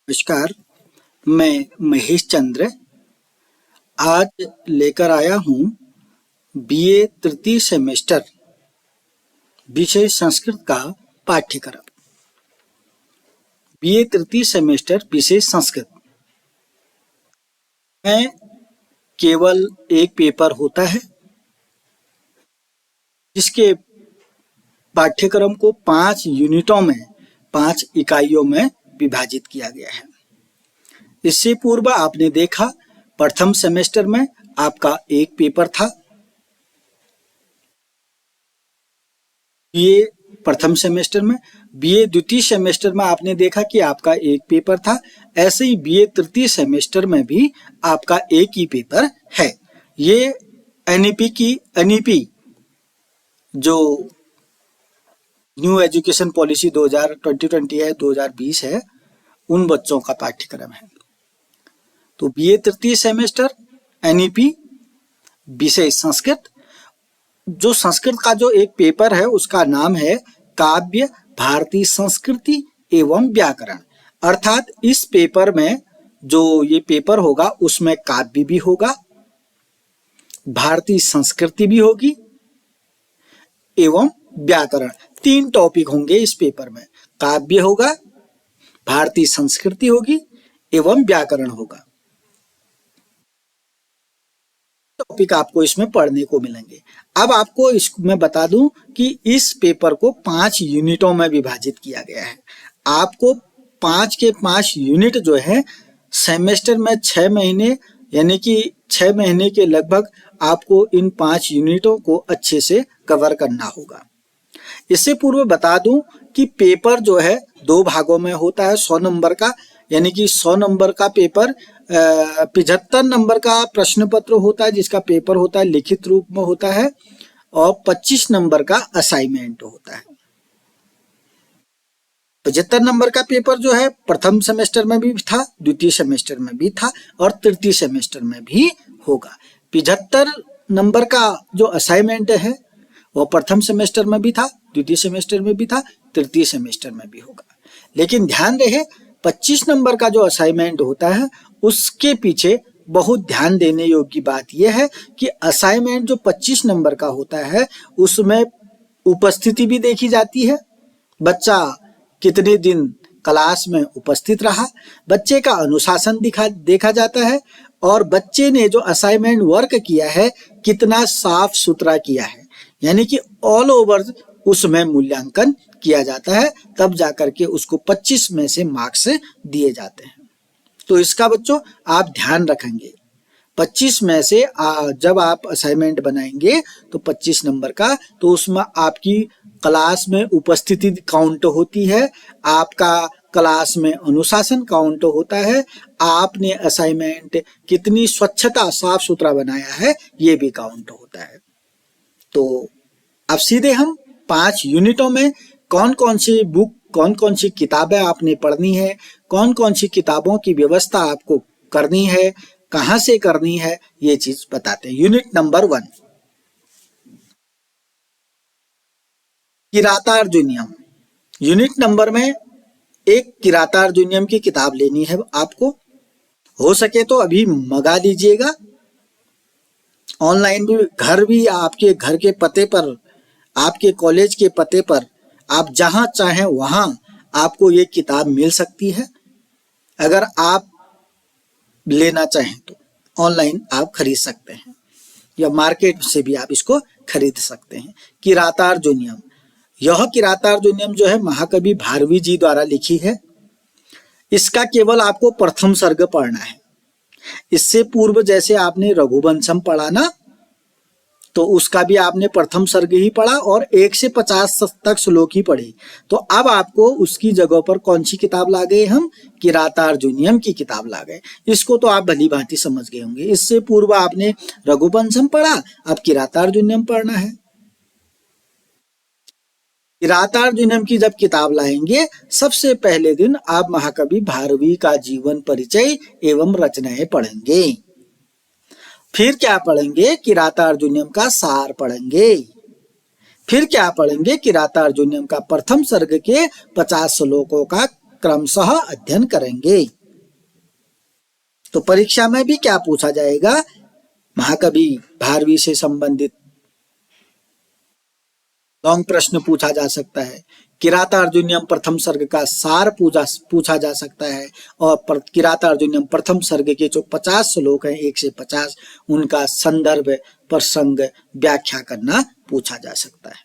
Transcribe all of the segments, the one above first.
नमस्कार, मैं महेश चंद्र आज लेकर आया हूँ बीए तृतीय सेमेस्टर विषय संस्कृत का पाठ्यक्रम। बीए तृतीय सेमेस्टर विषय संस्कृत में केवल एक पेपर होता है, जिसके पाठ्यक्रम को 5 यूनिटों में 5 इकाइयों में विभाजित किया गया है। इससे पूर्व आपने देखा प्रथम सेमेस्टर में आपका एक पेपर था। बीए प्रथम सेमेस्टर में, बीए द्वितीय सेमेस्टर में आपने देखा कि आपका एक पेपर था। ऐसे ही बीए तृतीय सेमेस्टर में भी आपका एक ही पेपर है। ये एनईपी जो न्यू एजुकेशन पॉलिसी 2020 है 2020 है, उन बच्चों का पाठ्यक्रम है। तो बीए तृतीय सेमेस्टर एनईपी विषय संस्कृत, जो संस्कृत का जो एक पेपर है उसका नाम है काव्य भारतीय संस्कृति एवं व्याकरण। अर्थात इस पेपर में जो ये पेपर होगा उसमें काव्य भी होगा, भारतीय संस्कृति भी होगी एवं व्याकरण। 3 टॉपिक होंगे इस पेपर में। काव्य होगा, भारतीय संस्कृति होगी एवं व्याकरण होगा। टॉपिक आपको इसमें पढ़ने को मिलेंगे। अब आपको मैं बता दूं कि इस पेपर को 5 यूनिटों में विभाजित किया गया है। आपको 5 के 5 यूनिट जो है सेमेस्टर में 6 महीने, यानी कि 6 महीने के लगभग आपको इन 5 यूनिटों को अच्छे से कवर करना होगा। इससे पूर्व बता दूं कि पेपर जो है 2 भागों में होता है। 100 नंबर का, यानी कि 100 नंबर का पेपर, 75 नंबर का प्रश्न पत्र होता है जिसका पेपर होता है लिखित रूप में होता है, और 25 नंबर का असाइनमेंट होता है। 75 नंबर का पेपर जो है प्रथम सेमेस्टर में भी था, द्वितीय सेमेस्टर में भी था और तृतीय सेमेस्टर में भी होगा। 75 नंबर का जो असाइनमेंट है वो प्रथम सेमेस्टर में भी था, द्वितीय सेमेस्टर में भी था, तृतीय सेमेस्टर में भी होगा। लेकिन ध्यान रहे 25 नंबर का जो असाइनमेंट होता है उसके पीछे बहुत ध्यान देने योग्य बात यह है कि असाइनमेंट जो 25 नंबर का होता है उसमें उपस्थिति भी देखी जाती है। बच्चा कितने दिन क्लास में उपस्थित रहा, बच्चे का अनुशासन देखा जाता है, और बच्चे ने जो असाइनमेंट वर्क किया है कितना साफ सुथरा किया है, यानी कि ऑल ओवर उसमें मूल्यांकन किया जाता है। तब जाकर के उसको 25 में से मार्क्स दिए जाते हैं। तो इसका बच्चों आप ध्यान रखेंगे। 25 में से जब आप असाइनमेंट बनाएंगे तो 25 नंबर का, तो उसमें आपकी क्लास में उपस्थिति काउंट होती है, आपका क्लास में अनुशासन काउंट होता है, आपने असाइनमेंट कितनी स्वच्छता साफ सुथरा बनाया है ये भी काउंट होता है। तो अब सीधे हम 5 यूनिटों में कौन कौन सी बुक, कौन कौन सी किताबें आपने पढ़नी है, कौन कौन सी किताबों की व्यवस्था आपको करनी है, कहां से करनी है, ये चीज बताते हैं। Unit number 1 किरातार्जुनीयम। यूनिट नंबर में एक किरातार्जुनीयम की किताब लेनी है आपको। हो सके तो अभी मंगा लीजिएगा, ऑनलाइन भी, घर भी, आपके घर के पते पर, आपके कॉलेज के पते पर, आप जहां चाहें वहां आपको ये किताब मिल सकती है। अगर आप लेना चाहें तो ऑनलाइन आप खरीद सकते हैं या मार्केट से भी आप इसको खरीद सकते हैं। किरातार्जुनीयम, यह किरातार्जुनीयम जो है महाकवि भारवी जी द्वारा लिखी है। इसका केवल आपको प्रथम सर्ग पढ़ना है। इससे पूर्व जैसे आपने रघुवंशम पढ़ा ना, तो उसका भी आपने प्रथम सर्ग ही पढ़ा और 1 से 50 तक श्लोक ही पढ़े। तो अब आपको उसकी जगह पर कौन सी किताब ला गए, हम किरातार्जुनीयम की किताब ला गए। इसको तो आप भली भांति समझ गए होंगे। इससे पूर्व आपने रघुवंशम पढ़ा, अब किरातार्जुनीयम पढ़ना है। किरातार्जुनीयम की जब किताब लाएंगे, सबसे पहले दिन आप महाकवि भारवी का जीवन परिचय एवं रचनाएं पढ़ेंगे। फिर क्या पढ़ेंगे, किरातार्जुनीयम का सार पढ़ेंगे। फिर क्या पढ़ेंगे, किरातार्जुनीयम का प्रथम सर्ग के 50 श्लोकों का क्रमशः अध्ययन करेंगे। तो परीक्षा में भी क्या पूछा जाएगा, महाकवि भारवी से संबंधित लॉन्ग प्रश्न पूछा जा सकता है। किरातार्जुनीयम प्रथम सर्ग का सार पूछा जा सकता है और किरातार्जुनीयम प्रथम सर्ग के जो 50 श्लोक हैं 1 से 50, उनका संदर्भ प्रसंग व्याख्या करना पूछा जा सकता है,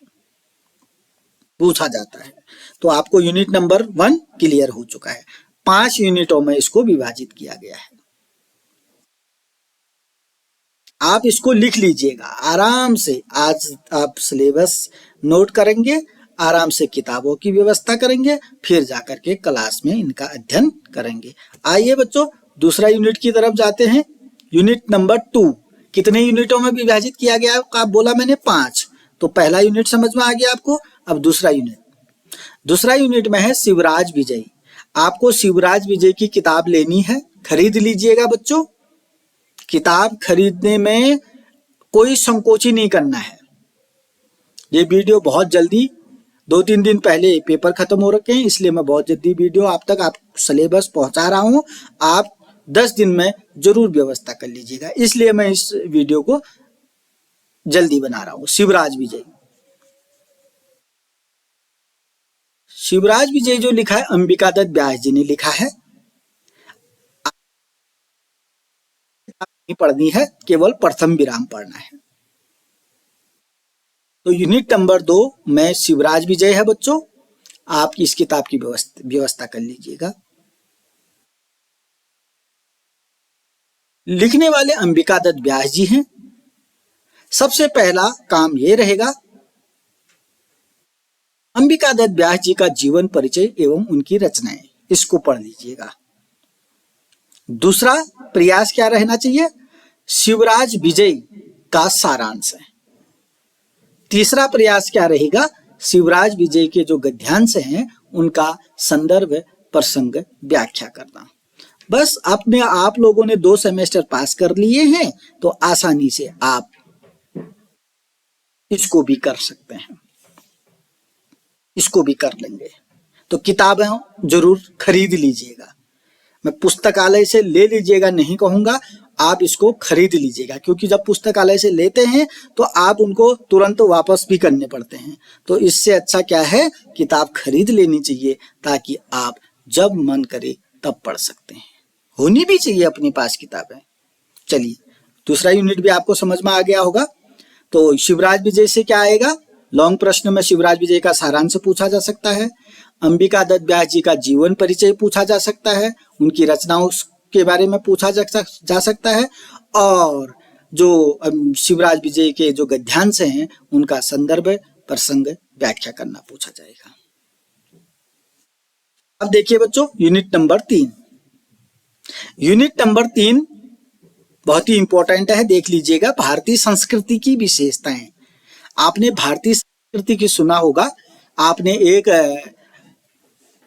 पूछा जाता है। तो आपको यूनिट नंबर 1 क्लियर हो चुका है। 5 यूनिटों में इसको विभाजित किया गया है। आप इसको लिख लीजिएगा आराम से। आज आप सिलेबस नोट करेंगे, आराम से किताबों की व्यवस्था करेंगे, फिर जाकर के क्लास में इनका अध्ययन करेंगे। आइए बच्चों दूसरा यूनिट की तरफ जाते हैं। यूनिट नंबर 2 कितने यूनिटों में विभाजित किया गया, आप बोला मैंने 5। तो पहला यूनिट समझ में आ गया आपको। अब दूसरा यूनिट में है शिवराज विजय। आपको शिवराज विजय की किताब लेनी है, खरीद लीजिएगा बच्चों। किताब खरीदने में कोई संकोच ही नहीं करना है। ये वीडियो बहुत जल्दी 2-3 दिन पहले पेपर खत्म हो रखे हैं, इसलिए मैं बहुत जल्दी वीडियो आप तक सिलेबस पहुंचा रहा हूं। आप 10 दिन में जरूर व्यवस्था कर लीजिएगा, इसलिए मैं इस वीडियो को जल्दी बना रहा हूं। शिवराज विजय जो लिखा है अंबिका दत्त व्यास जी ने लिखा है। पढ़नी है, केवल प्रथम विराम पढ़ना है। तो यूनिट नंबर 2 में शिवराज विजय है बच्चों। आप इस किताब की व्यवस्था कर लीजिएगा। लिखने वाले अंबिका दत्त व्यास जी हैं। सबसे पहला काम यह रहेगा, अंबिका दत्त व्यास जी का जीवन परिचय एवं उनकी रचनाएं, इसको पढ़ लीजिएगा। दूसरा प्रयास क्या रहना चाहिए, शिवराज विजय का सारांश है। तीसरा प्रयास क्या रहेगा, शिवराज विजय के जो गद्यांश हैं उनका संदर्भ प्रसंग व्याख्या करना। बस अपने आप लोगों ने 2 सेमेस्टर पास कर लिए हैं, तो आसानी से आप इसको भी कर सकते हैं, इसको भी कर लेंगे। तो किताबें जरूर खरीद लीजिएगा। मैं पुस्तकालय से ले लीजिएगा नहीं कहूंगा, आप इसको खरीद लीजिएगा, क्योंकि जब पुस्तकालय से लेते हैं तो आप उनको तुरंत वापस भी करने पड़ते हैं। तो इससे अच्छा क्या है, किताब खरीद लेनी चाहिए, ताकि आप जब मन करे तब पढ़ सकते हैं। होनी भी चाहिए अपने पास किताबें। चलिए दूसरा यूनिट भी आपको समझ में आ गया होगा। तो शिवराज विजय से क्या आएगा, लॉन्ग प्रश्न में शिवराज विजय का सारांश पूछा जा सकता है, अंबिका दत्त व्यास जी का जीवन परिचय पूछा जा सकता है, उनकी रचनाओं के बारे में पूछा जा सकता है, और जो शिवराज विजय के जो गद्यांश हैं उनका संदर्भ प्रसंग व्याख्या करना पूछा जाएगा। अब देखिए बच्चों यूनिट नंबर 3। यूनिट नंबर 3 बहुत ही इंपॉर्टेंट है, देख लीजिएगा। भारतीय संस्कृति की विशेषताएं। आपने भारतीय संस्कृति की सुना होगा, आपने एक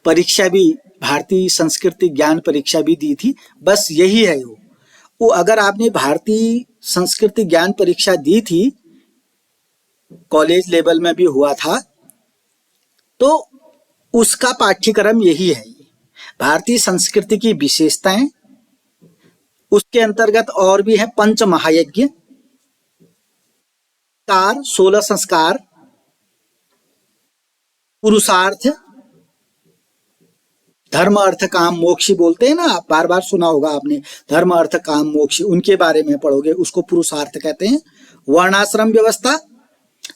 परीक्षा भी, भारतीय संस्कृति ज्ञान परीक्षा भी दी थी। बस यही है वो अगर आपने भारतीय संस्कृति ज्ञान परीक्षा दी थी, कॉलेज लेवल में भी हुआ था, तो उसका पाठ्यक्रम यही है, भारतीय संस्कृति की विशेषताएं। उसके अंतर्गत और भी है पंच महायज्ञ, 16 संस्कार, पुरुषार्थ, धर्म अर्थ काम मोक्ष बोलते हैं ना, आप बार बार सुना होगा आपने, धर्म अर्थ काम मोक्ष, उनके बारे में पढ़ोगे, उसको पुरुषार्थ कहते हैं। वर्णाश्रम व्यवस्था,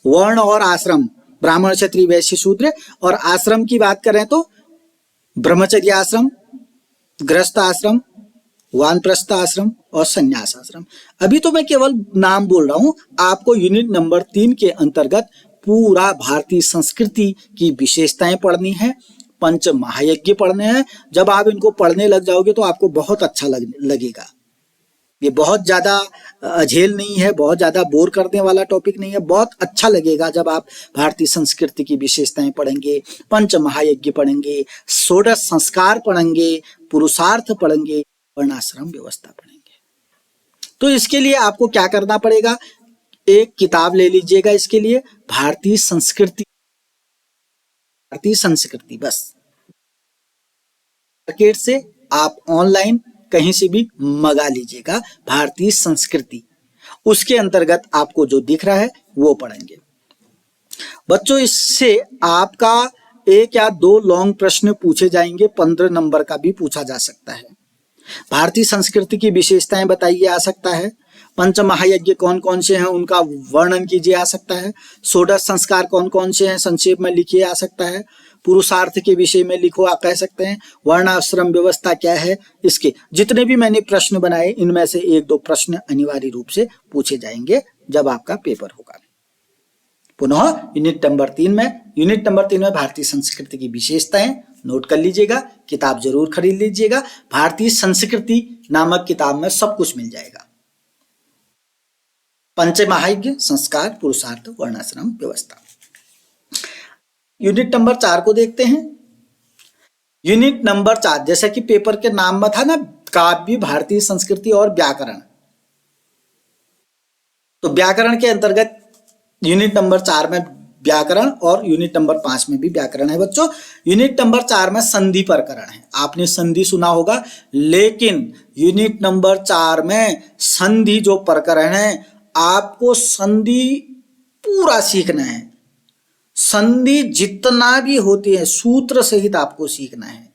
वर्ण और आश्रम, ब्राह्मण क्षत्रिय वैश्य शूद्र, और आश्रम की बात करें तो ब्रह्मचर्य आश्रम, गृहस्थ आश्रम, वानप्रस्थ आश्रम और संन्यास आश्रम। अभी तो मैं केवल नाम बोल रहा हूं, आपको यूनिट नंबर 3 के अंतर्गत पूरा भारतीय संस्कृति की विशेषताएं पढ़नी है, पंच महायज्ञ पढ़ने हैं। जब आप इनको पढ़ने लग जाओगे तो आपको बहुत अच्छा लगेगा। ये बहुत ज्यादा अझेल नहीं है, बहुत ज्यादा बोर करने वाला टॉपिक नहीं है, बहुत अच्छा लगेगा जब आप भारतीय संस्कृति की विशेषताएं पढ़ेंगे, पंच महायज्ञ पढ़ेंगे, 16 संस्कार पढ़ेंगे, पुरुषार्थ पढ़ेंगे, वर्णाश्रम व्यवस्था पढ़ेंगे। तो इसके लिए आपको क्या करना पड़ेगा, एक किताब ले लीजिएगा इसके लिए, भारतीय संस्कृति बस। मार्केट से आप ऑनलाइन कहीं से भी मंगा लीजिएगा, भारतीय संस्कृति, उसके अंतर्गत आपको जो दिख रहा है वो पढ़ेंगे बच्चों। इससे आपका 1 या 2 लॉन्ग प्रश्न पूछे जाएंगे, 15 नंबर का भी पूछा जा सकता है। भारतीय संस्कृति की विशेषताएं बताइए आ सकता है। पंच महायज्ञ कौन कौन से हैं उनका वर्णन कीजिए आ सकता है। षोडश संस्कार कौन कौन से हैं संक्षेप में लिखिए आ सकता है। पुरुषार्थ के विषय में लिखो आप कह सकते हैं। वर्णाश्रम व्यवस्था क्या है, इसके जितने भी मैंने प्रश्न बनाए इनमें से 1-2 प्रश्न अनिवार्य रूप से पूछे जाएंगे जब आपका पेपर होगा। पुनः यूनिट नंबर 3 में भारतीय संस्कृति की विशेषताएं नोट कर लीजिएगा, किताब जरूर खरीद लीजिएगा। भारतीय संस्कृति नामक किताब में सब कुछ मिल जाएगा। पंचमहायज्ञ, संस्कार, पुरुषार्थ, वर्णाश्रम व्यवस्था। यूनिट नंबर 4 को देखते हैं। यूनिट नंबर 4 जैसा कि पेपर के नाम में था ना, काव्य, भारतीय संस्कृति और व्याकरण, तो व्याकरण के अंतर्गत यूनिट नंबर 4 में व्याकरण और यूनिट नंबर 5 में भी व्याकरण है बच्चों। यूनिट नंबर 4 में संधि प्रकरण है। आपने संधि सुना होगा, लेकिन यूनिट नंबर 4 में संधि जो प्रकरण है, आपको संधि पूरा सीखना है। संधि जितना भी होती है सूत्र सहित आपको सीखना है।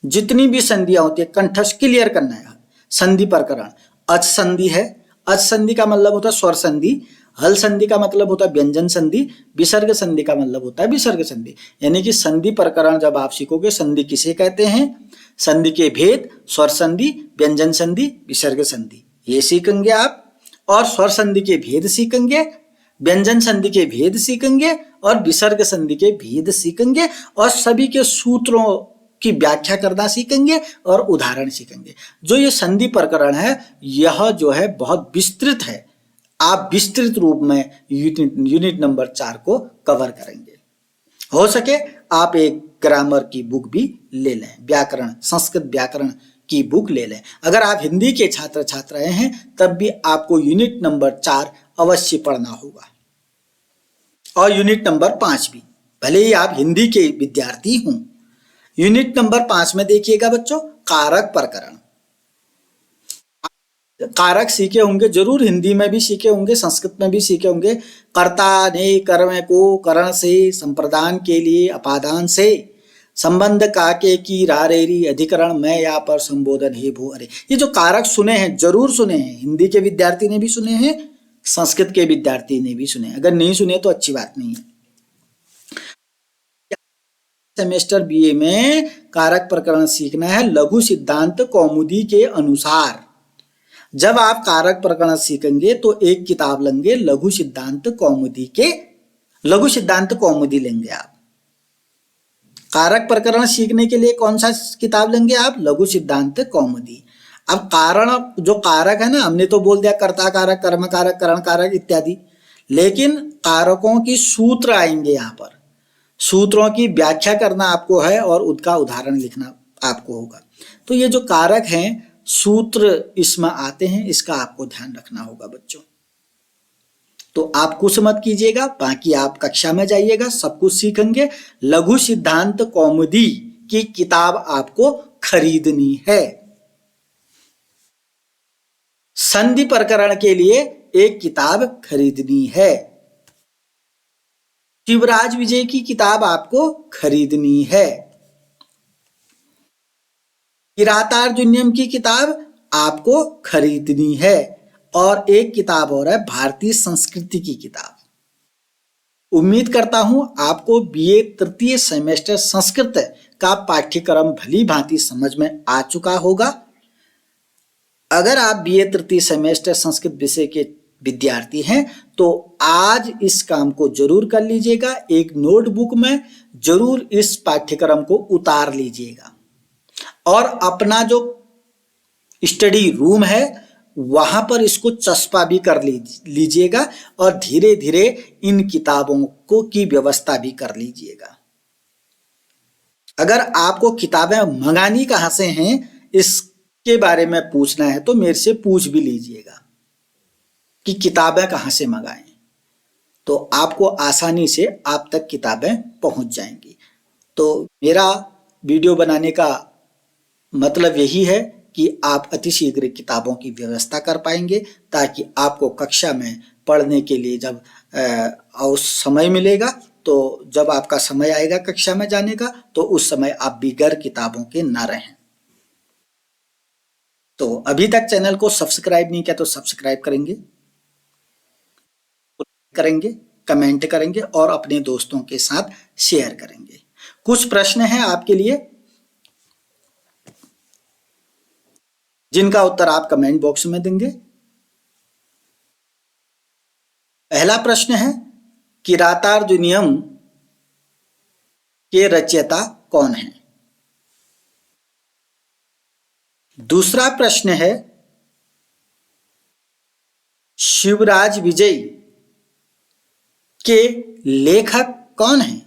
जितनी भी संधियां होती है कंठस्थ क्लियर करना है। संधि प्रकरण, अच संधि है, अच संधि का मतलब होता है स्वर संधि, हल संधि का मतलब होता है व्यंजन संधि, विसर्ग संधि का मतलब होता है विसर्ग संधि। यानी कि संधि प्रकरण जब आप सीखोगे, संधि किसे कहते हैं, संधि के भेद, स्वर संधि, व्यंजन संधि, विसर्ग संधि, ये सीखेंगे आप। और स्वर संधि के भेद सीखेंगे, व्यंजन संधि के भेद सीखेंगे और विसर्ग संधि के भेद सीखेंगे और सभी के सूत्रों की व्याख्या करना सीखेंगे और उदाहरण सीखेंगे। जो ये संधि प्रकरण है यह जो है बहुत विस्तृत है। आप विस्तृत रूप में यूनिट नंबर 4 को कवर करेंगे। हो सके आप एक ग्रामर की बुक भी ले लें, व्याकरण, संस्कृत व्याकरण की बुक ले लें। अगर आप हिंदी के छात्र छात्राएं हैं तब भी आपको यूनिट नंबर 4 अवश्य पढ़ना होगा और यूनिट नंबर 5 भी, भले ही आप हिंदी के विद्यार्थी हों। यूनिट नंबर 5 में देखिएगा बच्चों, कारक प्रकरण। कारक सीखे होंगे जरूर, हिंदी में भी सीखे होंगे, संस्कृत में भी सीखे होंगे। कर्ता ने कर्म को करण से, संप्रदान के लिए अपादान से, संबंध काके की रारेरी, अधिकरण में या पर संबोधन हे भू अरे। ये जो कारक सुने हैं, जरूर सुने हैं, हिंदी के विद्यार्थी ने भी सुने हैं, संस्कृत के विद्यार्थी ने भी सुने। अगर नहीं सुने तो अच्छी बात नहीं है। सेमेस्टर बीए में कारक प्रकरण सीखना है लघु सिद्धांत कौमुदी के अनुसार। जब आप कारक प्रकरण सीखेंगे तो एक किताब लेंगे लघु सिद्धांत कौमुदी के, लघु सिद्धांत कौमुदी लेंगे आप। कारक प्रकरण सीखने के लिए कौन सा किताब लेंगे आप, लघु सिद्धांत कौमुदी। अब कारण जो कारक है ना, हमने तो बोल दिया कर्ता कारक, कर्म कारक, करण कारक इत्यादि, लेकिन कारकों की सूत्र आएंगे यहाँ पर। सूत्रों की व्याख्या करना आपको है और उनका उदाहरण लिखना आपको होगा। तो ये जो कारक हैं, सूत्र इसमें आते हैं, इसका आपको ध्यान रखना होगा बच्चों। तो आप कुछ मत कीजिएगा, बाकी आप कक्षा में जाइएगा, सब कुछ सीखेंगे। लघु सिद्धांत कौमुदी की किताब आपको खरीदनी है। संधि प्रकरण के लिए एक किताब खरीदनी है। शिवराज विजय की किताब आपको खरीदनी है। किरातार्जुनीयम की किताब आपको खरीदनी है। और एक किताब और है भारतीय संस्कृति की किताब। उम्मीद करता हूं आपको बीए तृतीय सेमेस्टर संस्कृत का पाठ्यक्रम भली भांति समझ में आ चुका होगा। अगर आप बीए तृतीय सेमेस्टर संस्कृत विषय के विद्यार्थी हैं तो आज इस काम को जरूर कर लीजिएगा। एक नोटबुक में जरूर इस पाठ्यक्रम को उतार लीजिएगा और अपना जो स्टडी रूम है वहां पर इसको चस्पा भी कर लीजिएगा और धीरे धीरे इन किताबों को की व्यवस्था भी कर लीजिएगा। अगर आपको किताबें मंगानी कहां से हैं इसके बारे में पूछना है तो मेरे से पूछ भी लीजिएगा कि किताबें कहां से मंगाएं, तो आपको आसानी से आप तक किताबें पहुंच जाएंगी। तो मेरा वीडियो बनाने का मतलब यही है कि आप अतिशीघ्र किताबों की व्यवस्था कर पाएंगे, ताकि आपको कक्षा में पढ़ने के लिए जब समय मिलेगा, तो जब आपका समय आएगा कक्षा में जाने का, तो उस समय आप बिगर किताबों के ना रहें। तो अभी तक चैनल को सब्सक्राइब नहीं किया तो सब्सक्राइब करेंगे, कमेंट करेंगे और अपने दोस्तों के साथ शेयर करेंगे। कुछ प्रश्न हैं आपके लिए, जिनका उत्तर आप कमेंट बॉक्स में देंगे। पहला प्रश्न है, किरातार्जुनीयम के रचयिता कौन है? दूसरा प्रश्न है, शिवराज विजय के लेखक कौन हैं?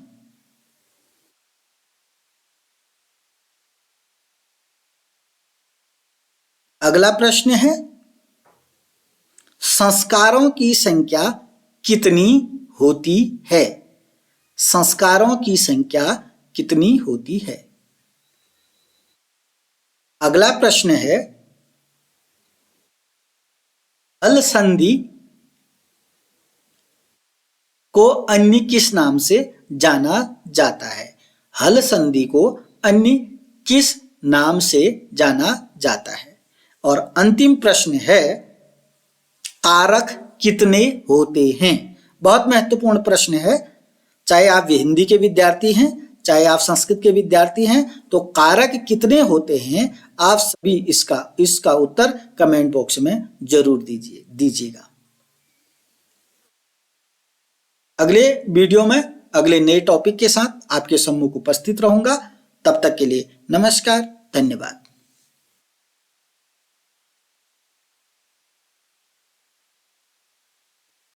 अगला प्रश्न है, संस्कारों की संख्या कितनी होती है? संस्कारों की संख्या कितनी होती है? अगला प्रश्न है, हल संधि को अन्य किस नाम से जाना जाता है? हल संधि को अन्य किस नाम से जाना जाता है? और अंतिम प्रश्न है, कारक कितने होते हैं? बहुत महत्वपूर्ण प्रश्न है। चाहे आप हिंदी के विद्यार्थी हैं, चाहे आप संस्कृत के विद्यार्थी हैं, तो कारक कितने होते हैं, आप सभी इसका उत्तर कमेंट बॉक्स में जरूर दीजिएगा। अगले वीडियो में अगले नए टॉपिक के साथ आपके सम्मुख उपस्थित रहूंगा। तब तक के लिए नमस्कार, धन्यवाद।